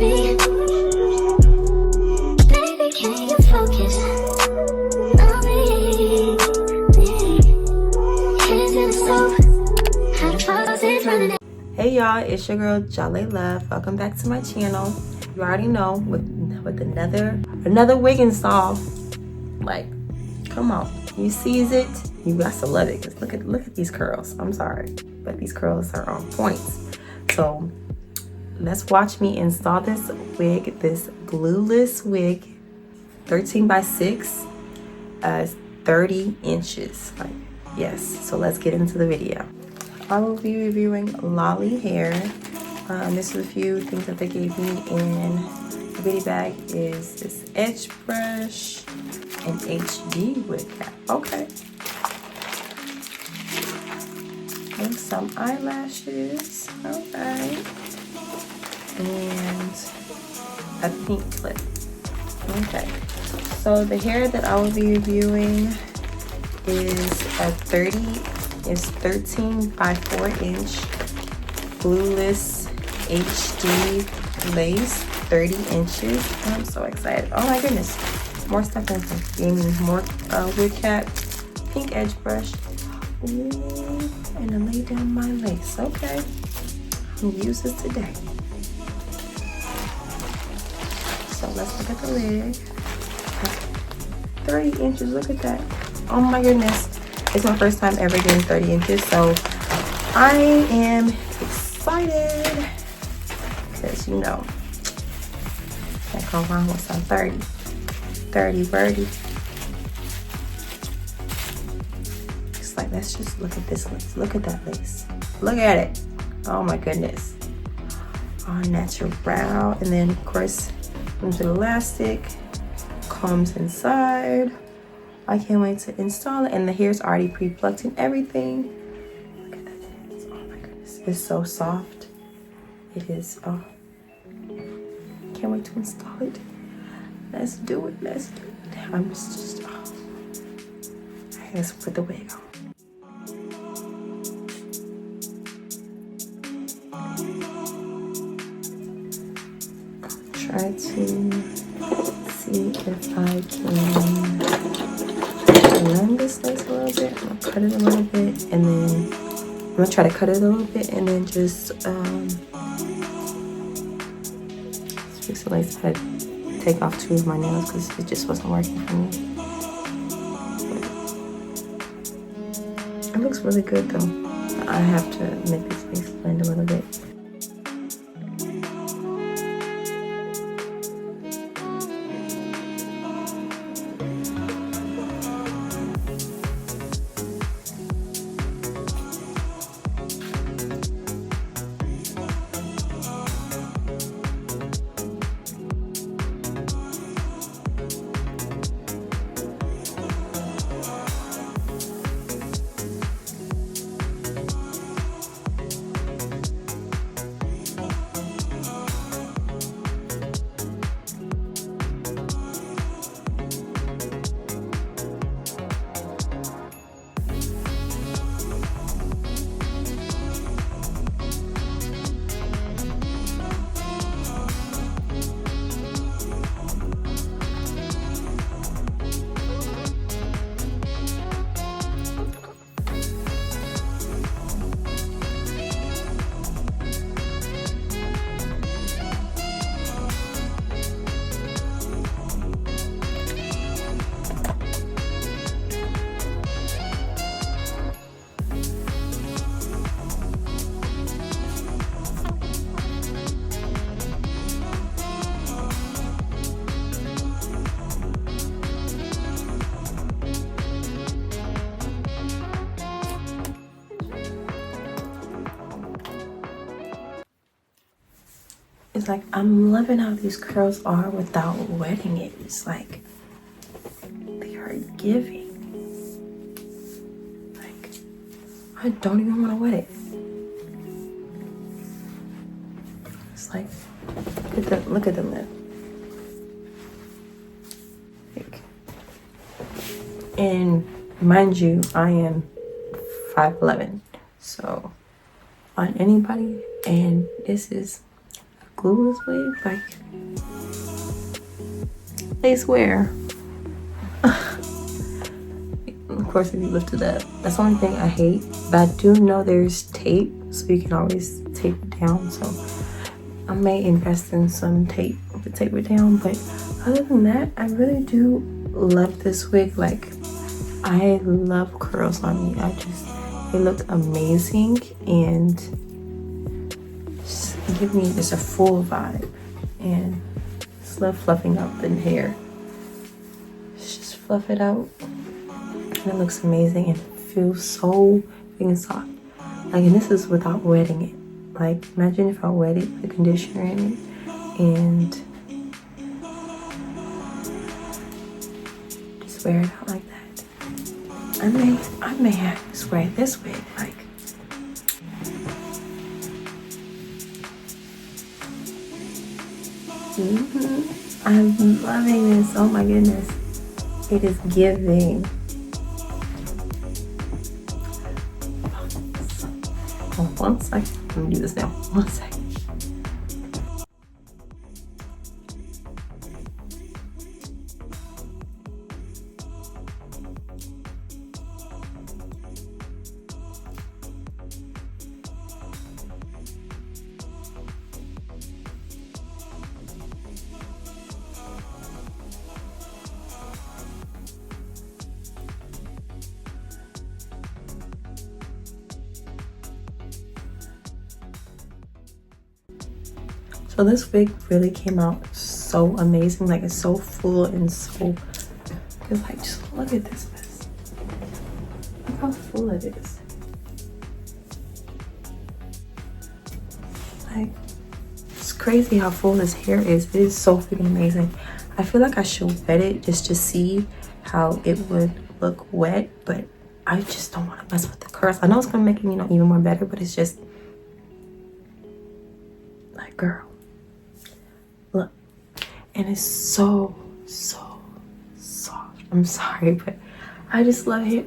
me. Baby, can you focus on me? Hands in the stove, how the faucet's running. Hey y'all, it's your girl Jolly Love. Welcome back to my channel. You already know with another wig install. Like, come on, you sees it, you got to love it. Cause look at these curls. I'm sorry, but these curls are on point. So let's watch me install this wig, this glueless wig, 13 by 6, 30 inches. Like, yes. So let's get into the video. I will be reviewing Lolly Hair. This is a few things that they gave me in the goodie bag. Is this edge brush and HD wig cap. Okay. And some eyelashes. Alright. And a pink clip. Okay. So the hair that I will be reviewing is a 13 by 4 inch Glueless HD lace, 30 inches. I'm so excited. Oh my goodness. More stuff in here. Gave me more wig cap, pink edge brush. Ooh, and I lay down my lace. Okay. I'm gonna use this today. So let's look at the wig. 30 inches, look at that. Oh my goodness. It's my first time ever getting 30 inches, so I am excited because, you know, can't go wrong with some 30 birdie. It's like, let's just look at this lace. Look at that lace. Look at it. Oh my goodness. All natural brow, and then of course comes the elastic, comes inside. I can't wait to install it, and the hair's already pre-plucked and everything. Look at that. Oh my goodness, it's so soft. It is. Oh, can't wait to install it. Let's do it. Let's do it. I'm just. Oh. Let's put the wig on. Try to see if I can blend this lace a little bit. I'm gonna cut it a little bit, and then I'm gonna try to cut it a little bit, and then just fix the lace. I had to take off 2 of my nails because it just wasn't working for me. It looks really good though. I have to make this lace blend a little bit. It's like, I'm loving how these curls are without wetting it. It's like, they are giving. Like, I don't even want to wet it. It's like, look at the lip. Like, and mind you, I am 5'11", so on anybody, and this is glueless wig, like, they swear. Of course, if you lift it up, that's the only thing I hate. But I do know there's tape, so you can always tape it down. So I may invest in some tape to tape it down. But other than that, I really do love this wig. Like, I love curls on me. They look amazing and just give me just a full vibe. And just love fluffing up the hair. Just fluff it out. And it looks amazing and feels so big and soft. Like, and this is without wetting it. Like, imagine if I wetted the conditioner in it and just wear it out like that. I may have to spray this wig, like. I'm loving this. Oh my goodness. It is giving. Oh, 1 second. Let me do this now. 1 second. So this wig really came out so amazing. Like, it's so full and so, cause like, just look at this mess. Look how full it is. Like, it's crazy how full this hair is. It is so freaking amazing. I feel like I should wet it just to see how it would look wet, but I just don't want to mess with the curls. I know it's gonna make it, you know, even more better, but it's just like, girl. Look, and it's so soft. I'm sorry, but I just love hair.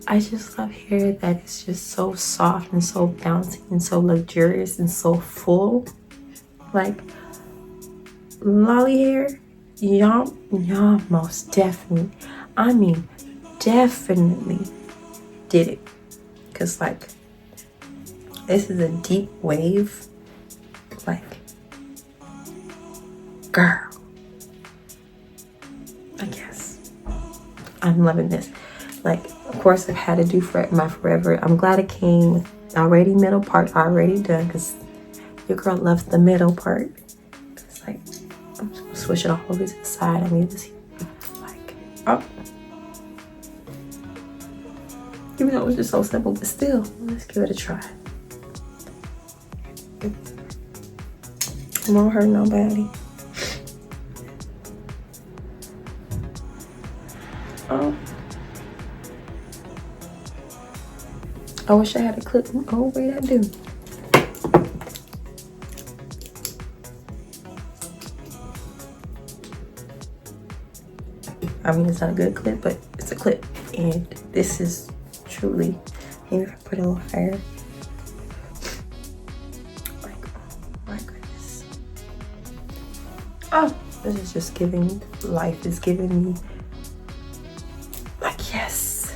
I just love hair that is just so soft and so bouncy and so luxurious and so full. Like, lolly hair, y'all most definitely, I mean, definitely did it. Cause like, this is a deep wave. Like, girl, I guess I'm loving this. Like, of course, I've had to do for my forever. I'm glad it came with already middle part already done, because your girl loves the middle part. It's like, I'm just gonna switch it all over to the side. I mean, this, like, oh, even though it was just so simple, but still, let's give it a try. It won't hurt nobody. Oh, I wish I had a clip. Oh, wait, I do. I mean, it's not a good clip, but it's a clip. And this is truly, maybe if I put it a little higher. Like, oh my goodness. Oh, this is just giving life. It's giving me, like, yes.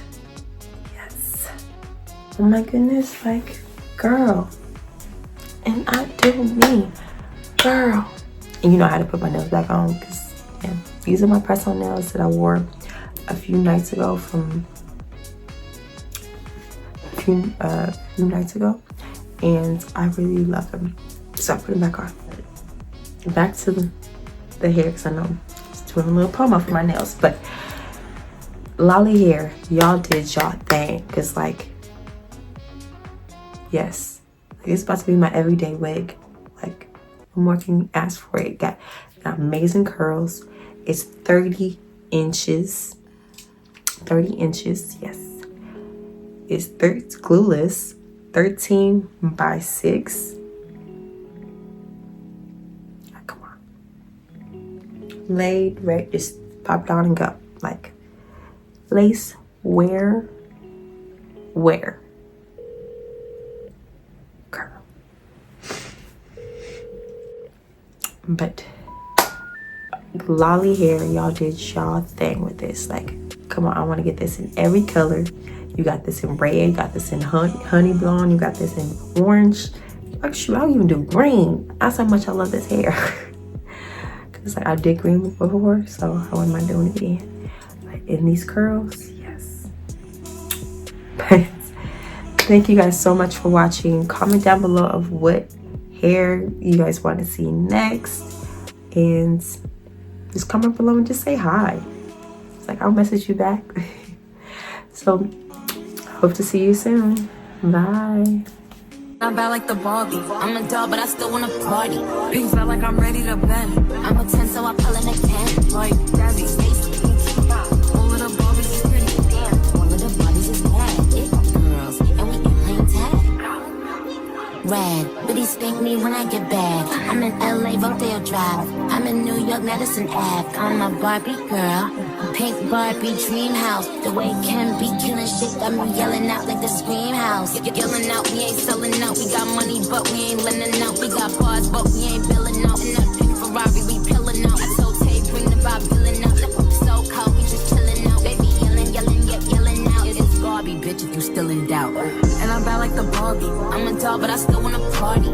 Oh my goodness, like, girl. And I do me, girl. And you know how to put my nails back on, because yeah, these are my press-on nails that I wore a few nights ago and I really love them. So I put them back on. Back to the hair, because I know it's doing a little promo for my nails, but lolly hair, y'all did y'all thing, because like, yes, it's about to be my everyday wig. Like, what more can you ask for? It got amazing curls. It's 30 inches. 30 inches, yes. It's glueless, 13 by 6. Come on. Laid, right, just pop it on and go. Like, lace, wear. But lolly hair, y'all did y'all thing with this. Like, come on, I want to get this in every color. You got this in red, you got this in honey blonde, you got this in orange. Like, shoot, I'll even do green. That's how much I love this hair. Cause like I did green before, so I wouldn't mind doing it again. But in these curls, yes. But thank you guys so much for watching. Comment down below of what hair you guys want to see next, and just comment below and just say hi. It's like I'll message you back. So hope to see you soon. Bye. I'm bad like the Barbie. I'm a doll, but I still wanna party. Pink felt like I'm ready to bend. I'm a 10, so I pull in a 10. Like Jazzy, Stacy, all of the Barbies is pretty. Damn, all of the Barbies is bad. It's girls, and we ain't playing tag. Red, but he spank me when I get bad. I'm in LA, Rodeo Drive. I'm in New York, Madison Ave. I'm a Barbie girl. Pink Barbie dream house. The way Ken be killing shit got me yelling out like the scream house. Yelling out, we ain't selling out. We got money, but we ain't lending out. We got bars, but we ain't billing out. In that pink Ferrari, we pillin' out. I told Tay, bring the vibe, billing out. So cold, we just chillin' out. Baby yelling, yet yelling out. It's Barbie, bitch, if you still in doubt. And I'm bad like the Barbie. I'm a doll, but I still wanna party.